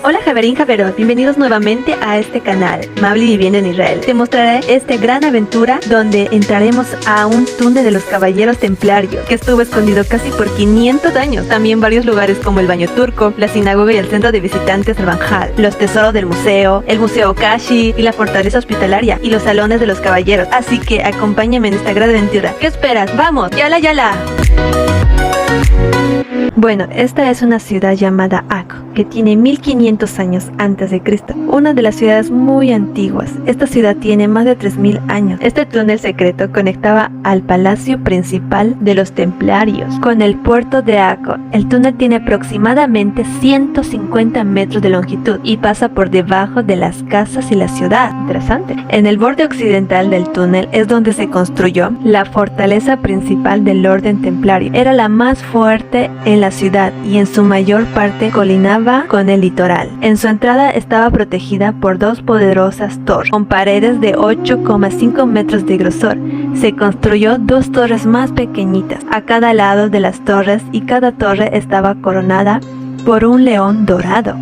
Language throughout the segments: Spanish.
Hola Javerín Javerot, bienvenidos nuevamente a este canal, Mabli viviendo en Israel. Te mostraré esta gran aventura donde entraremos a un túnel de los caballeros templarios que estuvo escondido casi por 500 años. También varios lugares como el baño turco, la sinagoga y el centro de visitantes Ranjal, los tesoros del museo, el museo Kashi y la fortaleza hospitalaria y los salones de los caballeros. Así que acompáñame en esta gran aventura. ¿Qué esperas? ¡Vamos! ¡Yala, yala! Bueno, esta es una ciudad llamada Akko, que tiene 1500 años antes de Cristo, una de las ciudades muy antiguas. Esta ciudad tiene más de 3000 años. Este túnel secreto conectaba al palacio principal de los templarios con el puerto de Akko. El túnel tiene aproximadamente 150 metros de longitud y pasa por debajo de las casas y la ciudad. Interesante. En el borde occidental del túnel es donde se construyó la fortaleza principal del orden templario. Era la más fuerte en la ciudad y en su mayor parte colinaba con el litoral. En su entrada estaba protegida por dos poderosas torres con paredes de 8,5 metros de grosor. Se construyó dos torres más pequeñitas a cada lado de las torres y cada torre estaba coronada por un león dorado.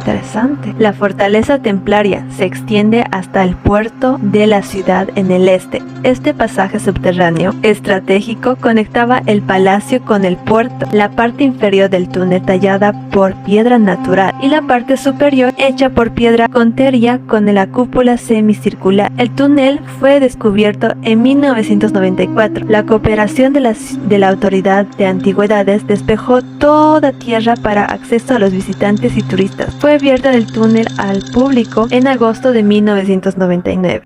Interesante. La fortaleza templaria se extiende hasta el puerto de la ciudad en el este. Este pasaje subterráneo estratégico conectaba el palacio con el puerto. La parte inferior del túnel tallada por piedra natural y la parte superior hecha por piedra contería con la cúpula semicircular. El túnel fue descubierto en 1994. La cooperación de la autoridad de antigüedades despejó toda tierra para acceso a los visitantes y turistas. Fue abierta el túnel al público en agosto de 1999.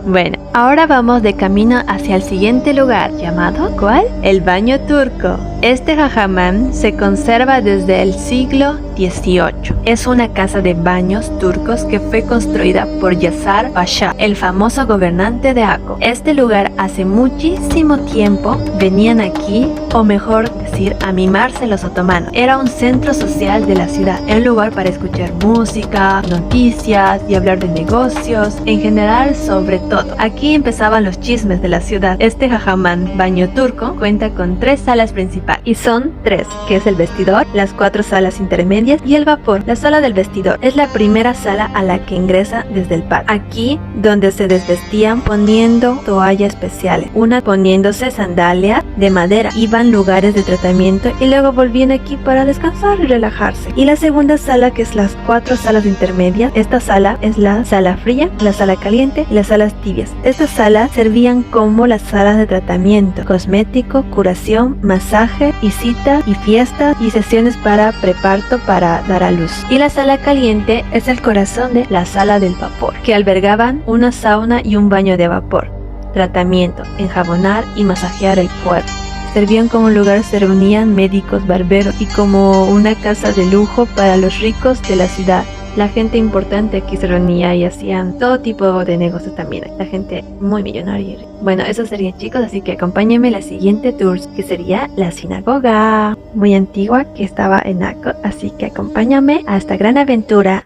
Bueno, ahora vamos de camino hacia el siguiente lugar, llamado ¿cuál? El baño turco. Este hajamam se conserva desde el siglo XVIII. Es una casa de baños turcos que fue construida por Yasar Pasha, el famoso gobernante de Akko. Este lugar hace muchísimo tiempo venían aquí, o mejor decir, a mimarse los otomanos. Era un centro social de la ciudad, un lugar para escuchar música, noticias y hablar de negocios, en general sobre todo. Aquí empezaban los chismes de la ciudad. Este hajamam baño turco cuenta con 3 salas principales y son 3, que es el vestidor, las 4 salas intermedias y el vapor. La sala del vestidor es la primera sala a la que ingresa desde el patio. Aquí donde se desvestían poniendo toallas especiales, una poniéndose sandalias de madera, iban lugares de tratamiento y luego volvían aquí para descansar y relajarse. Y la segunda sala, que es las 4 salas intermedias, esta sala es la sala fría, la sala caliente y las salas tibias. Estas salas servían como las salas de tratamiento, cosmético, curación, masaje y citas y fiestas y sesiones para preparto para dar a luz. Y la sala caliente es el corazón de la sala del vapor, que albergaban una sauna y un baño de vapor, tratamiento, enjabonar y masajear el cuerpo. Servían como un lugar, se reunían médicos, barberos y como una casa de lujo para los ricos de la ciudad. La gente importante aquí se reunía y hacían todo tipo de negocios también. La gente muy millonaria. Bueno, eso sería, chicos, así que acompáñenme a la siguiente tour, que sería la sinagoga muy antigua que estaba en Akko. Así que acompáñame a esta gran aventura.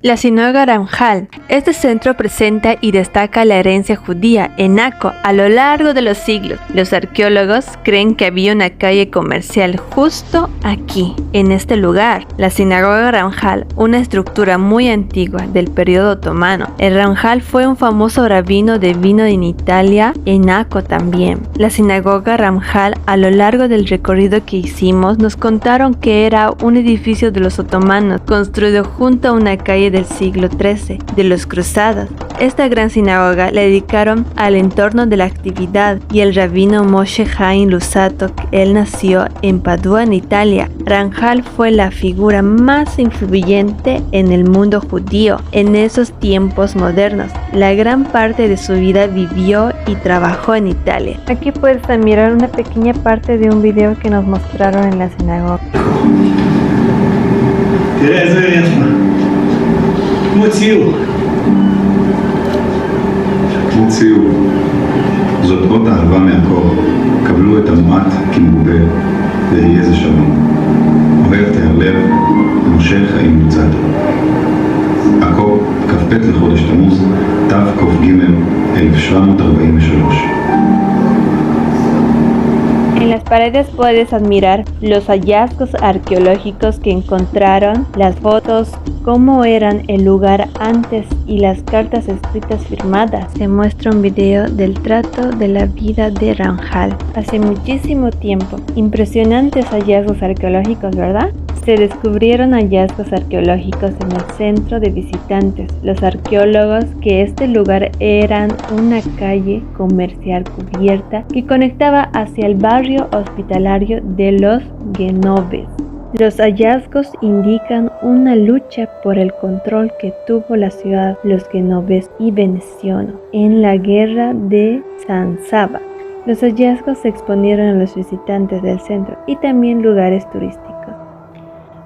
La sinagoga Ranjal. Este centro presenta y destaca la herencia judía en Akko a lo largo de los siglos. Los arqueólogos creen que había una calle comercial justo aquí, en este lugar. La sinagoga Ranjal, una estructura muy antigua del periodo otomano. El Ranjal fue un famoso rabino de vino en Italia, en Akko también. La sinagoga Ranjal, a lo largo del recorrido que hicimos, nos contaron que era un edificio de los otomanos, construido junto a una calle del siglo XIII, de los cruzados. Esta gran sinagoga la dedicaron al entorno de la actividad y el rabino Moshe Chaim Luzzatto. Él nació en Padua, en Italia. Ranjal fue la figura más influyente en el mundo judío en esos tiempos modernos. La gran parte de su vida vivió y trabajó en Italia. Aquí puedes admirar una pequeña parte de un video que nos mostraron en la sinagoga. כמו ציור. כמו ציור. זאת אות אהבה מהקור. קבלו את המועט כמרובה, ויהיה זה שלום. אוהב תהרלב, משה חיים לוצאטו. עכו, כ"ב לחודש תמוז, תק"ג 1743. En las paredes puedes admirar los hallazgos arqueológicos que encontraron, las fotos, cómo eran el lugar antes y las cartas escritas firmadas. Se muestra un video del trato de la vida de Ramjal hace muchísimo tiempo. Impresionantes hallazgos arqueológicos, ¿verdad? Se descubrieron hallazgos arqueológicos en el centro de visitantes. Los arqueólogos que este lugar eran una calle comercial cubierta que conectaba hacia el barrio hospitalario de los Genoves. Los hallazgos indican una lucha por el control que tuvo la ciudad, los Genoves y Venecianos, en la guerra de San Saba. Los hallazgos se exponieron a los visitantes del centro y también lugares turísticos.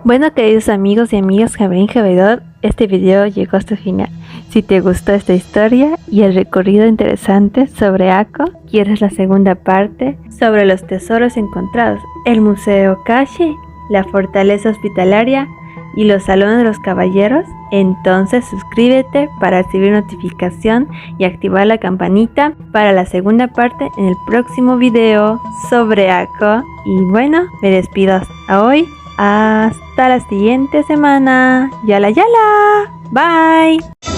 Bueno, queridos amigos y amigas Javelin Javedot, este video llegó hasta el final. Si te gustó esta historia y el recorrido interesante sobre Akko, quieres la segunda parte sobre los tesoros encontrados, el Museo Kashi, la fortaleza hospitalaria y los salones de los caballeros, entonces suscríbete para recibir notificación y activar la campanita para la segunda parte en el próximo video sobre Akko. Y bueno, me despido hasta hoy. Hasta la siguiente semana. Yala yala. Bye.